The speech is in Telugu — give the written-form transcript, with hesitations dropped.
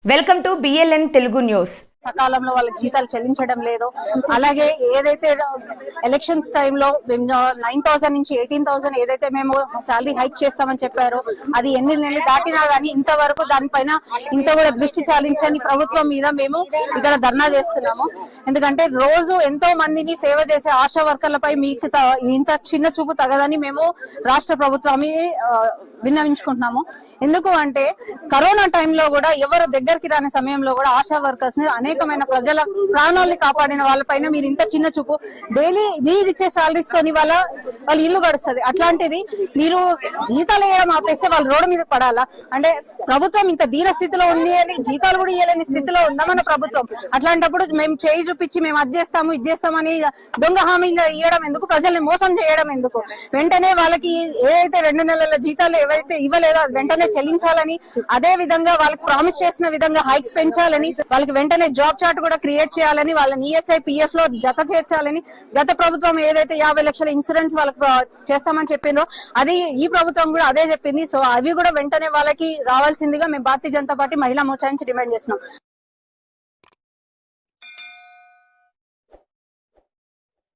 Welcome to BLN Telugu news. సకాలంలో వాళ్ళ జీతాలు చెల్లించడం లేదు. అలాగే ఏదైతే ఎలక్షన్స్ టైంలో 9,000 నుంచి 18,000 ఏదైతే మేము శాలరీ హైక్ చేస్తామని చెప్పారో అది ఎన్ని నెలలు దాటినా గానీ ఇంతవరకు దానిపైన ఇంత కూడా దృష్టి చాలించని ప్రభుత్వం మీద మేము ఇక్కడ ధర్నా చేస్తున్నాము. ఎందుకంటే రోజు ఎంతో మందిని సేవ చేసే ఆశా వర్కర్లపై మీకు ఇంత చిన్న చూపు తగదని మేము రాష్ట్ర ప్రభుత్వాన్ని విన్నవించుకుంటున్నాము. ఎందుకు అంటే కరోనా టైంలో కూడా ఎవరు దగ్గరికి రాని సమయంలో కూడా ఆశా వర్కర్స్ అనేకమైన ప్రజల ప్రాణాలని కాపాడిన వాళ్ళపైన మీరు ఇంత చిన్న చూపు. డైలీ మీరు ఇచ్చే సాలరీస్ తోని వాళ్ళ ఇల్లు గడుస్తుంది. అట్లాంటిది మీరు జీతాలు వేయడం ఆపేస్తే వాళ్ళు రోడ్డు మీద పడాలా అంటే ప్రభుత్వం ఇంత దీన స్థితిలో ఉంది అని జీతాలు కూడా ఇవ్వలేని స్థితిలో ఉందా మన ప్రభుత్వం? అట్లాంటప్పుడు మేము చేయి చూపించి మేము అది చేస్తాము ఇది చేస్తామని దొంగ హామీగా ఇవ్వడం ఎందుకు? ప్రజల్ని మోసం చేయడం ఎందుకు? వెంటనే వాళ్ళకి ఏదైతే 2 నెలల జీతాలు ఏవైతే ఇవ్వలేదో అది వెంటనే చెల్లించాలని, అదే విధంగా వాళ్ళకి ప్రామిస్ చేసిన విధంగా హైక్స్ పెంచాలని, వాళ్ళకి వెంటనే జాబ్ చార్ట్ కూడా క్రియేట్ చేయాలని, వాళ్ళని ఈఎస్ఐ పిఎఫ్ లో జత చేర్చాలని. గత ప్రభుత్వం ఏదైతే 50 లక్షల ఇన్సూరెన్స్ వాళ్ళకి చేస్తామని చెప్పిందో అది ఈ ప్రభుత్వం కూడా అదే చెప్పింది. సో అవి కూడా వెంటనే వాళ్ళకి రావాల్సిందిగా మేము భారతీయ జనతా పార్టీ మహిళా మోర్చా నుంచి డిమాండ్ చేస్తున్నాం.